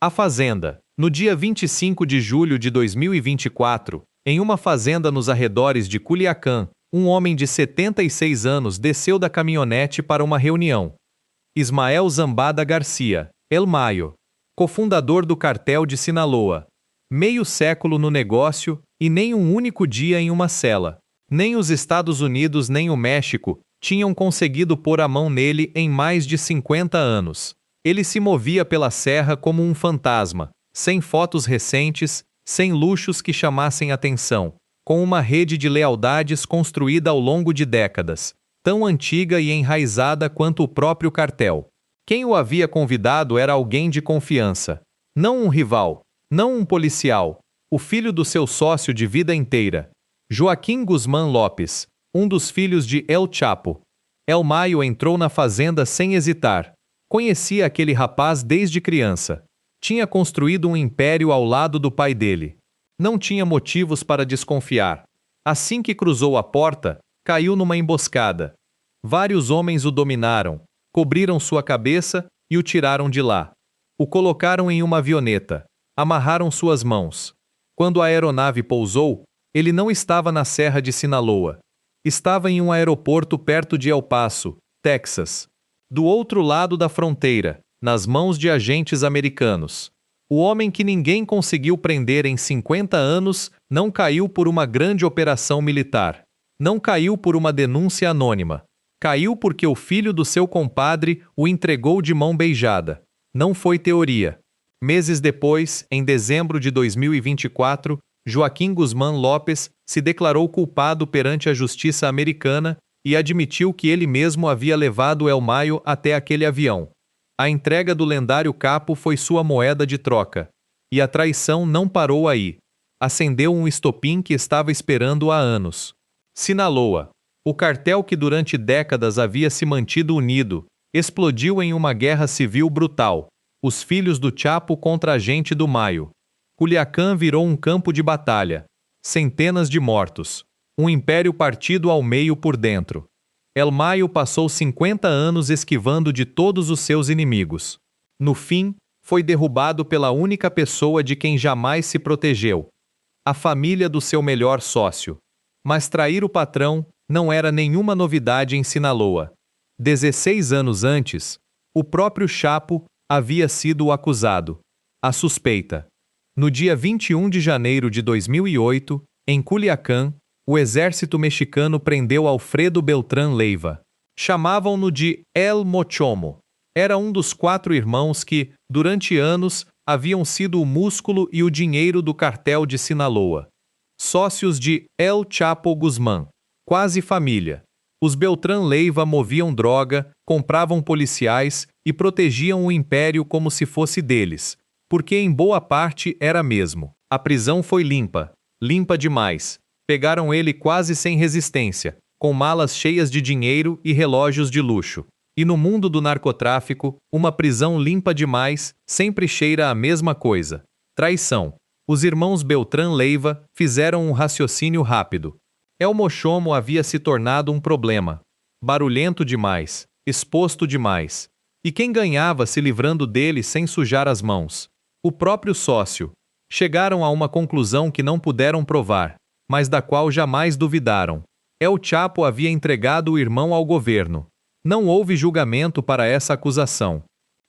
A Fazenda. No dia 25 de julho de 2024, em uma fazenda nos arredores de Culiacán, um homem de 76 anos desceu da caminhonete para uma reunião. Ismael Zambada Garcia, El Mayo, cofundador do cartel de Sinaloa. Meio século no negócio e nem um único dia em uma cela. Nem os Estados Unidos nem o México tinham conseguido pôr a mão nele em mais de 50 anos. Ele se movia pela serra como um fantasma, sem fotos recentes, sem luxos que chamassem atenção, com uma rede de lealdades construída ao longo de décadas, tão antiga e enraizada quanto o próprio cartel. Quem o havia convidado era alguém de confiança. Não um rival, não um policial, o filho do seu sócio de vida inteira, Joaquim Guzmán Lopes, um dos filhos de El Chapo. El Mayo entrou na fazenda sem hesitar. Conhecia aquele rapaz desde criança. Tinha construído um império ao lado do pai dele. Não tinha motivos para desconfiar. Assim que cruzou a porta, caiu numa emboscada. Vários homens o dominaram, cobriram sua cabeça e o tiraram de lá. O colocaram em uma avioneta. Amarraram suas mãos. Quando a aeronave pousou, ele não estava na Serra de Sinaloa. Estava em um aeroporto perto de El Paso, Texas. Do outro lado da fronteira, nas mãos de agentes americanos. O homem que ninguém conseguiu prender em 50 anos não caiu por uma grande operação militar. Não caiu por uma denúncia anônima. Caiu porque o filho do seu compadre o entregou de mão beijada. Não foi teoria. Meses depois, em dezembro de 2024, Joaquim Guzmán Lopes se declarou culpado perante a justiça americana e admitiu que ele mesmo havia levado El Mayo até aquele avião. A entrega do lendário capo foi sua moeda de troca. E a traição não parou aí. Acendeu um estopim que estava esperando há anos. Sinaloa. O cartel que durante décadas havia se mantido unido, explodiu em uma guerra civil brutal. Os filhos do Chapo contra a gente do Mayo. Culiacán virou um campo de batalha. Centenas de mortos. Um império partido ao meio por dentro. El Mayo passou 50 anos esquivando de todos os seus inimigos. No fim, foi derrubado pela única pessoa de quem jamais se protegeu. A família do seu melhor sócio. Mas trair o patrão não era nenhuma novidade em Sinaloa. 16 anos antes, o próprio Chapo havia sido o acusado. A suspeita. No dia 21 de janeiro de 2008, em Culiacán, o exército mexicano prendeu Alfredo Beltrán Leiva. Chamavam-no de El Mochomo. Era um dos 4 irmãos que, durante anos, haviam sido o músculo e o dinheiro do cartel de Sinaloa. Sócios de El Chapo Guzmán. Quase família. Os Beltrán Leiva moviam droga, compravam policiais e protegiam o império como se fosse deles, porque em boa parte era mesmo. A prisão foi limpa. Limpa demais. Pegaram ele quase sem resistência, com malas cheias de dinheiro e relógios de luxo. E no mundo do narcotráfico, uma prisão limpa demais sempre cheira a mesma coisa. Traição. Os irmãos Beltrán Leiva fizeram um raciocínio rápido. El Mochomo havia se tornado um problema. Barulhento demais, exposto demais. E quem ganhava se livrando dele sem sujar as mãos? O próprio sócio. Chegaram a uma conclusão que não puderam provar, mas da qual jamais duvidaram. El Chapo havia entregado o irmão ao governo. Não houve julgamento para essa acusação.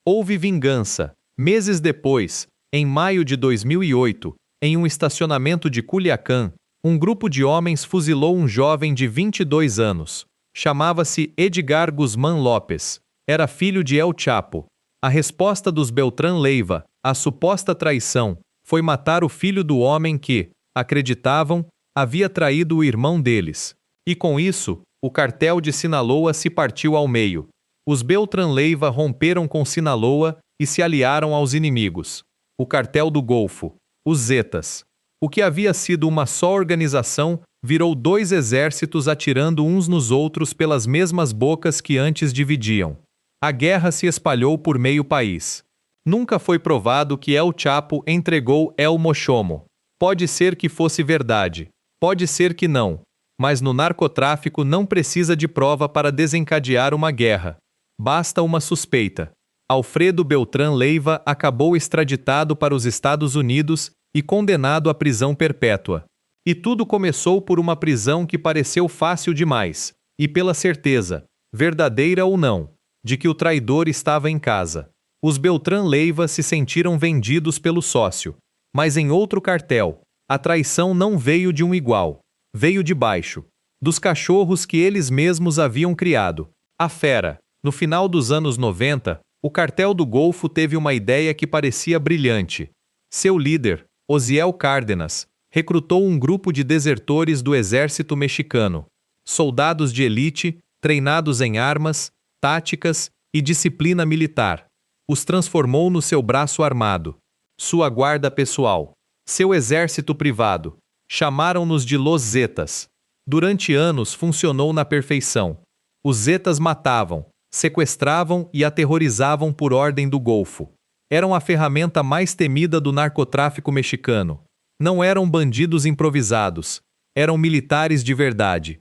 Houve vingança. Meses depois, em maio de 2008, em um estacionamento de Culiacán, um grupo de homens fuzilou um jovem de 22 anos. Chamava-se Edgar Guzmán Lopes. Era filho de El Chapo. A resposta dos Beltrán Leiva à suposta traição foi matar o filho do homem que, acreditavam, havia traído o irmão deles. E com isso, o cartel de Sinaloa se partiu ao meio. Os Beltrán Leiva romperam com Sinaloa e se aliaram aos inimigos. O cartel do Golfo, os Zetas. O que havia sido uma só organização virou 2 exércitos atirando uns nos outros pelas mesmas bocas que antes dividiam. A guerra se espalhou por meio país. Nunca foi provado que El Chapo entregou El Mochomo. Pode ser que fosse verdade. Pode ser que não. Mas no narcotráfico não precisa de prova para desencadear uma guerra. Basta uma suspeita. Alfredo Beltrán Leiva acabou extraditado para os Estados Unidos e condenado à prisão perpétua. E tudo começou por uma prisão que pareceu fácil demais, e pela certeza, verdadeira ou não, de que o traidor estava em casa. Os Beltrán Leiva se sentiram vendidos pelo sócio. Mas em outro cartel, a traição não veio de um igual. Veio de baixo, dos cachorros que eles mesmos haviam criado. A fera. No final dos anos 90, o cartel do Golfo teve uma ideia que parecia brilhante. Seu líder, Osiel Cárdenas, recrutou um grupo de desertores do exército mexicano. Soldados de elite, treinados em armas, táticas e disciplina militar. Os transformou no seu braço armado. Sua guarda pessoal. Seu exército privado. Chamaram-nos de Los Zetas. Durante anos funcionou na perfeição. Os Zetas matavam, sequestravam e aterrorizavam por ordem do Golfo. Eram a ferramenta mais temida do narcotráfico mexicano. Não eram bandidos improvisados. Eram militares de verdade.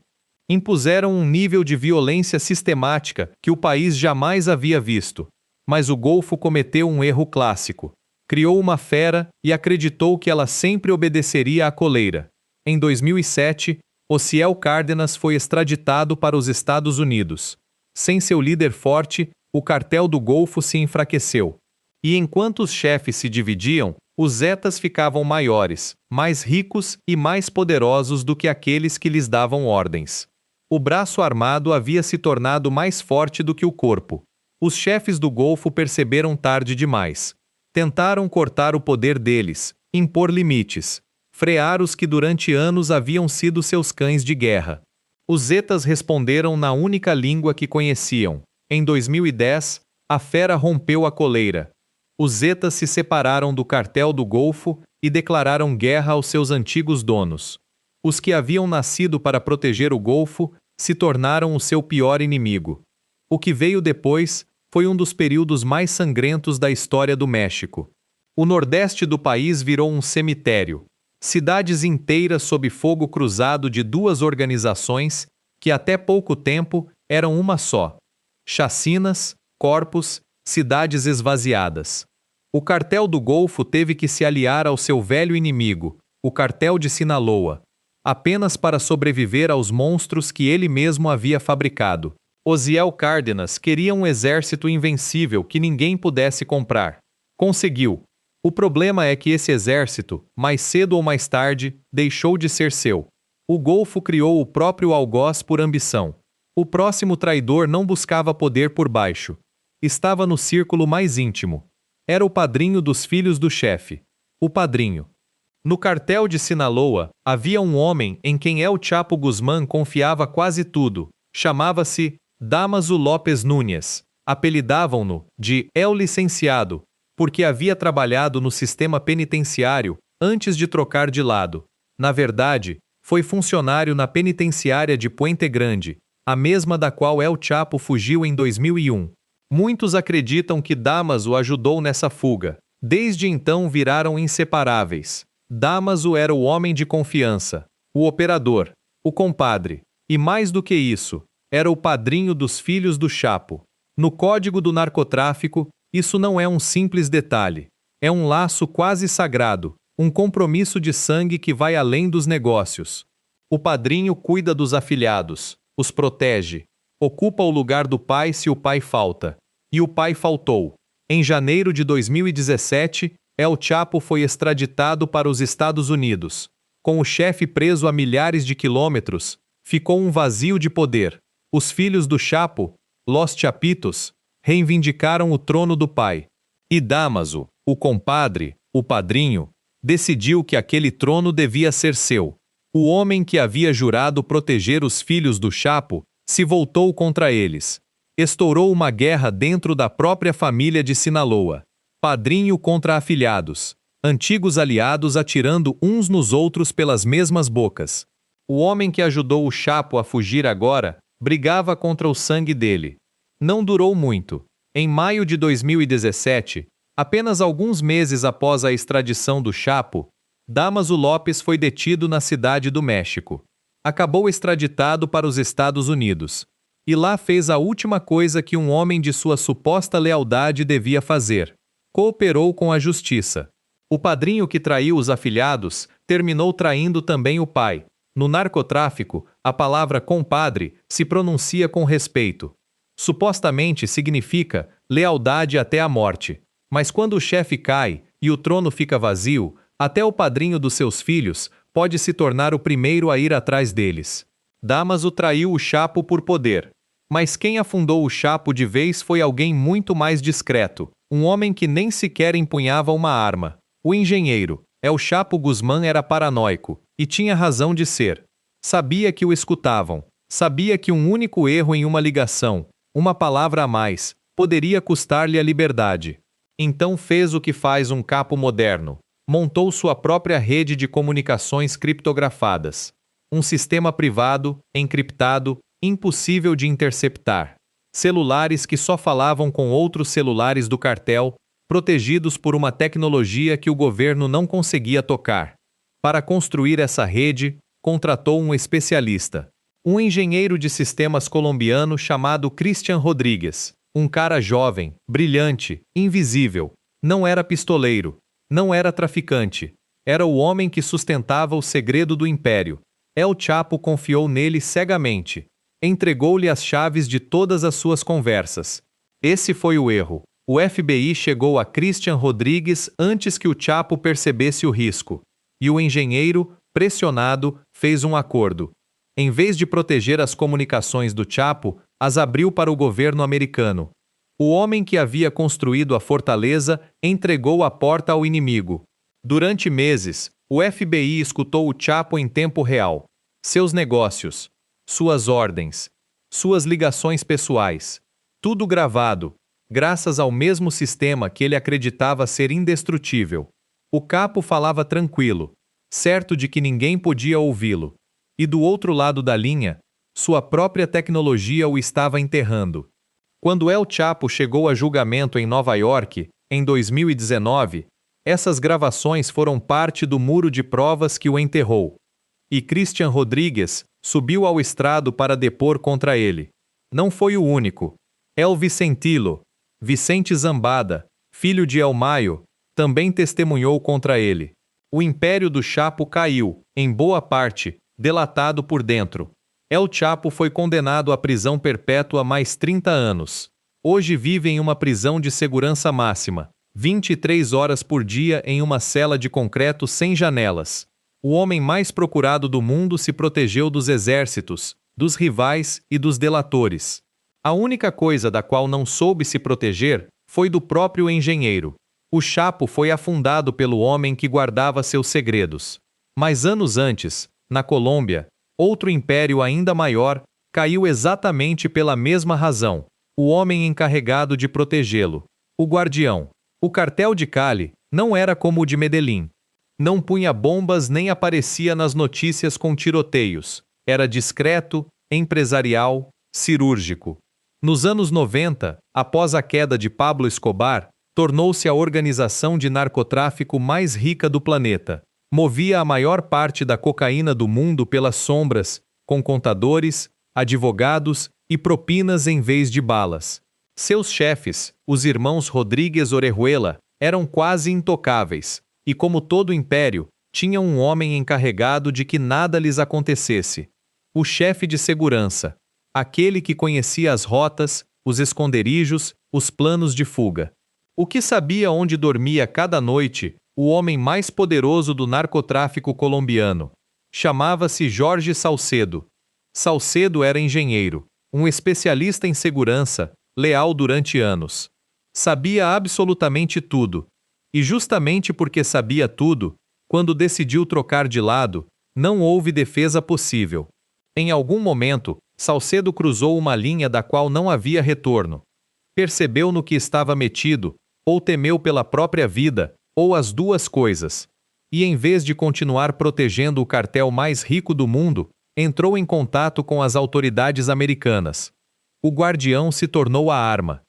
Impuseram um nível de violência sistemática que o país jamais havia visto. Mas o Golfo cometeu um erro clássico. Criou uma fera e acreditou que ela sempre obedeceria à coleira. Em 2007, Osiel Cárdenas foi extraditado para os Estados Unidos. Sem seu líder forte, o cartel do Golfo se enfraqueceu. E enquanto os chefes se dividiam, os Zetas ficavam maiores, mais ricos e mais poderosos do que aqueles que lhes davam ordens. O braço armado havia se tornado mais forte do que o corpo. Os chefes do Golfo perceberam tarde demais. Tentaram cortar o poder deles, impor limites, frear os que durante anos haviam sido seus cães de guerra. Os Zetas responderam na única língua que conheciam. Em 2010, a fera rompeu a coleira. Os Zetas se separaram do cartel do Golfo e declararam guerra aos seus antigos donos. Os que haviam nascido para proteger o Golfo se tornaram o seu pior inimigo. O que veio depois foi um dos períodos mais sangrentos da história do México. O nordeste do país virou um cemitério. Cidades inteiras sob fogo cruzado de duas organizações que até pouco tempo eram uma só. Chacinas, corpos, cidades esvaziadas. O cartel do Golfo teve que se aliar ao seu velho inimigo, o cartel de Sinaloa, apenas para sobreviver aos monstros que ele mesmo havia fabricado. Osiel Cárdenas queria um exército invencível que ninguém pudesse comprar. Conseguiu. O problema é que esse exército, mais cedo ou mais tarde, deixou de ser seu. O Golfo criou o próprio algoz por ambição. O próximo traidor não buscava poder por baixo. Estava no círculo mais íntimo. Era o padrinho dos filhos do chefe. O padrinho. No cartel de Sinaloa, havia um homem em quem El Chapo Guzmán confiava quase tudo. Chamava-se Dámaso López Núñez. Apelidavam-no de El Licenciado, porque havia trabalhado no sistema penitenciário antes de trocar de lado. Na verdade, foi funcionário na penitenciária de Puente Grande, a mesma da qual El Chapo fugiu em 2001. Muitos acreditam que Dámaso ajudou nessa fuga. Desde então viraram inseparáveis. Dámaso era o homem de confiança, o operador, o compadre, e mais do que isso, era o padrinho dos filhos do Chapo. No Código do Narcotráfico, isso não é um simples detalhe. É um laço quase sagrado, um compromisso de sangue que vai além dos negócios. O padrinho cuida dos afilhados, os protege, ocupa o lugar do pai se o pai falta. E o pai faltou. Em janeiro de 2017, El Chapo foi extraditado para os Estados Unidos. Com o chefe preso a milhares de quilômetros, ficou um vazio de poder. Os filhos do Chapo, Los Chapitos, reivindicaram o trono do pai. E Dámaso, o compadre, o padrinho, decidiu que aquele trono devia ser seu. O homem que havia jurado proteger os filhos do Chapo se voltou contra eles. Estourou uma guerra dentro da própria família de Sinaloa. Padrinho contra afilhados. Antigos aliados atirando uns nos outros pelas mesmas bocas. O homem que ajudou o Chapo a fugir agora brigava contra o sangue dele. Não durou muito. Em maio de 2017, apenas alguns meses após a extradição do Chapo, Dámaso López foi detido na Cidade do México. Acabou extraditado para os Estados Unidos. E lá fez a última coisa que um homem de sua suposta lealdade devia fazer. Cooperou com a justiça. O padrinho que traiu os afilhados terminou traindo também o pai. No narcotráfico, a palavra compadre se pronuncia com respeito. Supostamente significa lealdade até a morte. Mas quando o chefe cai e o trono fica vazio, até o padrinho dos seus filhos pode se tornar o primeiro a ir atrás deles. Damaso traiu o Chapo por poder. Mas quem afundou o Chapo de vez foi alguém muito mais discreto, um homem que nem sequer empunhava uma arma. O engenheiro. El Chapo Guzmán era paranoico, e tinha razão de ser. Sabia que o escutavam. Sabia que um único erro em uma ligação, uma palavra a mais, poderia custar-lhe a liberdade. Então fez o que faz um capo moderno. Montou sua própria rede de comunicações criptografadas. Um sistema privado, encriptado, impossível de interceptar. Celulares que só falavam com outros celulares do cartel, protegidos por uma tecnologia que o governo não conseguia tocar. Para construir essa rede, contratou um especialista. Um engenheiro de sistemas colombiano chamado Christian Rodrigues. Um cara jovem, brilhante, invisível. Não era pistoleiro. Não era traficante. Era o homem que sustentava o segredo do império. El Chapo confiou nele cegamente. Entregou-lhe as chaves de todas as suas conversas. Esse foi o erro. O FBI chegou a Christian Rodrigues antes que o Chapo percebesse o risco. E o engenheiro, pressionado, fez um acordo. Em vez de proteger as comunicações do Chapo, as abriu para o governo americano. O homem que havia construído a fortaleza entregou a porta ao inimigo. Durante meses, o FBI escutou o Chapo em tempo real. Seus negócios, suas ordens, suas ligações pessoais. Tudo gravado, graças ao mesmo sistema que ele acreditava ser indestrutível. O capo falava tranquilo, certo de que ninguém podia ouvi-lo. E do outro lado da linha, sua própria tecnologia o estava enterrando. Quando El Chapo chegou a julgamento em Nova York, em 2019, essas gravações foram parte do muro de provas que o enterrou. E Christian Rodrigues subiu ao estrado para depor contra ele. Não foi o único. El Vicentilo, Vicente Zambada, filho de El Mayo, também testemunhou contra ele. O império do Chapo caiu, em boa parte, delatado por dentro. El Chapo foi condenado à prisão perpétua mais 30 anos. Hoje vive em uma prisão de segurança máxima, 23 horas por dia em uma cela de concreto sem janelas. O homem mais procurado do mundo se protegeu dos exércitos, dos rivais e dos delatores. A única coisa da qual não soube se proteger foi do próprio engenheiro. O Chapo foi afundado pelo homem que guardava seus segredos. Mas anos antes, na Colômbia, outro império ainda maior caiu exatamente pela mesma razão. O homem encarregado de protegê-lo, o guardião. O cartel de Cali não era como o de Medellín. Não punha bombas nem aparecia nas notícias com tiroteios. Era discreto, empresarial, cirúrgico. Nos anos 90, após a queda de Pablo Escobar, tornou-se a organização de narcotráfico mais rica do planeta. Movia a maior parte da cocaína do mundo pelas sombras, com contadores, advogados e propinas em vez de balas. Seus chefes, os irmãos Rodríguez Orejuela, eram quase intocáveis, e como todo império, tinham um homem encarregado de que nada lhes acontecesse. O chefe de segurança, aquele que conhecia as rotas, os esconderijos, os planos de fuga. O que sabia onde dormia cada noite, o homem mais poderoso do narcotráfico colombiano. Chamava-se Jorge Salcedo. Salcedo era engenheiro, um especialista em segurança, leal durante anos. Sabia absolutamente tudo. E justamente porque sabia tudo, quando decidiu trocar de lado, não houve defesa possível. Em algum momento, Salcedo cruzou uma linha da qual não havia retorno. Percebeu no que estava metido, ou temeu pela própria vida, ou as duas coisas. E em vez de continuar protegendo o cartel mais rico do mundo, entrou em contato com as autoridades americanas. O guardião se tornou a arma.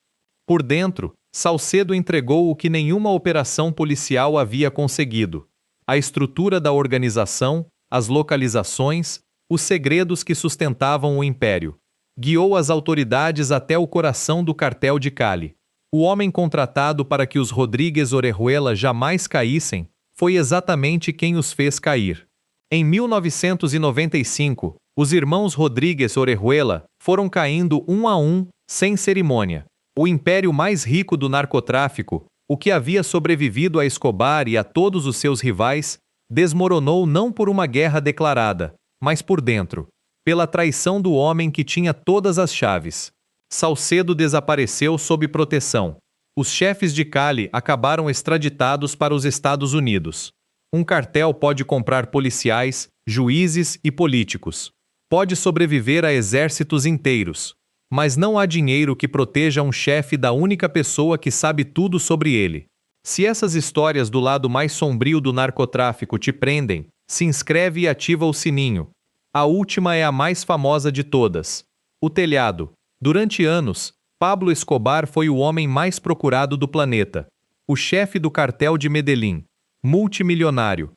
Por dentro, Salcedo entregou o que nenhuma operação policial havia conseguido: a estrutura da organização, as localizações, os segredos que sustentavam o império. guiou as autoridades até o coração do cartel de Cali. O homem contratado para que os Rodríguez Orejuela jamais caíssem foi exatamente quem os fez cair. Em 1995, os irmãos Rodríguez Orejuela foram caindo um a um, sem cerimônia. O império mais rico do narcotráfico, o que havia sobrevivido a Escobar e a todos os seus rivais, desmoronou não por uma guerra declarada, mas por dentro, pela traição do homem que tinha todas as chaves. Salcedo desapareceu sob proteção. Os chefes de Cali acabaram extraditados para os Estados Unidos. Um cartel pode comprar policiais, juízes e políticos. Pode sobreviver a exércitos inteiros. Mas não há dinheiro que proteja um chefe da única pessoa que sabe tudo sobre ele. Se essas histórias do lado mais sombrio do narcotráfico te prendem, se inscreve e ativa o sininho. A última é a mais famosa de todas. O telhado. Durante anos, Pablo Escobar foi o homem mais procurado do planeta. O chefe do cartel de Medellín. Multimilionário.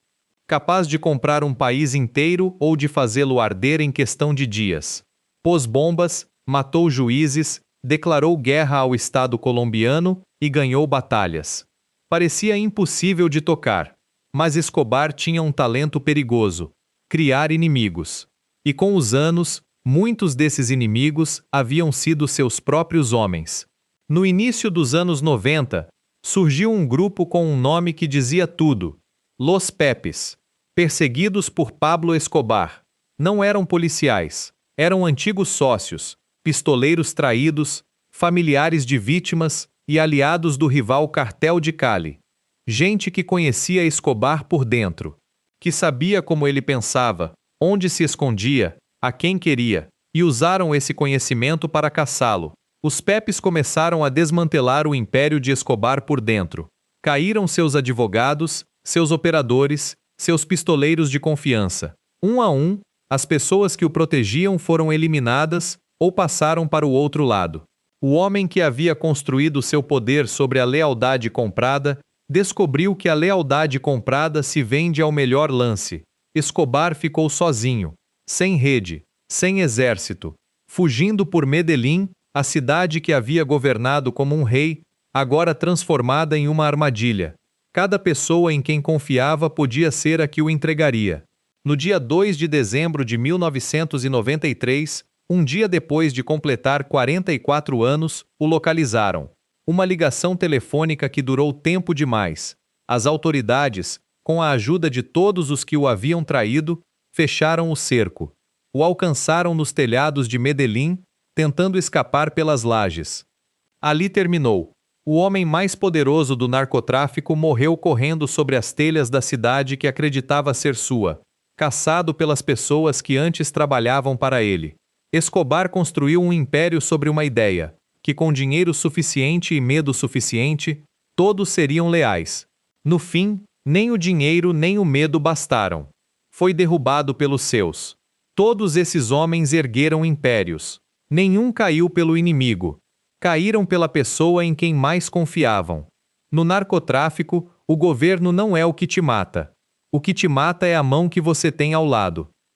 Capaz de comprar um país inteiro ou de fazê-lo arder em questão de dias. Pôs bombas, matou juízes, declarou guerra ao Estado colombiano e ganhou batalhas. Parecia impossível de tocar, mas Escobar tinha um talento perigoso: criar inimigos. E com os anos, muitos desses inimigos haviam sido seus próprios homens. No início dos anos 90, surgiu um grupo com um nome que dizia tudo: Los Pepes. Perseguidos por Pablo Escobar. Não eram policiais, eram antigos sócios, pistoleiros traídos, familiares de vítimas e aliados do rival cartel de Cali. Gente que conhecia Escobar por dentro, que sabia como ele pensava, onde se escondia, a quem queria, e usaram esse conhecimento para caçá-lo. Os Pepes começaram a desmantelar o império de Escobar por dentro. Caíram seus advogados, seus operadores, seus pistoleiros de confiança. Um a um, as pessoas que o protegiam foram eliminadas ou passaram para o outro lado. O homem que havia construído seu poder sobre a lealdade comprada descobriu que a lealdade comprada se vende ao melhor lance. Escobar ficou sozinho, sem rede, sem exército, fugindo por Medellín, a cidade que havia governado como um rei, agora transformada em uma armadilha. Cada pessoa em quem confiava podia ser a que o entregaria. No dia 2 de dezembro de 1993, um dia depois de completar 44 anos, o localizaram. Uma ligação telefônica que durou tempo demais. As autoridades, com a ajuda de todos os que o haviam traído, fecharam o cerco. O alcançaram nos telhados de Medellín, tentando escapar pelas lajes. Ali terminou. O homem mais poderoso do narcotráfico morreu correndo sobre as telhas da cidade que acreditava ser sua, caçado pelas pessoas que antes trabalhavam para ele. Escobar construiu um império sobre uma ideia, que com dinheiro suficiente e medo suficiente, todos seriam leais. No fim, nem o dinheiro nem o medo bastaram. Foi derrubado pelos seus. Todos esses homens ergueram impérios. Nenhum caiu pelo inimigo. Caíram pela pessoa em quem mais confiavam. No narcotráfico, o governo não é o que te mata. O que te mata é a mão que você tem ao lado.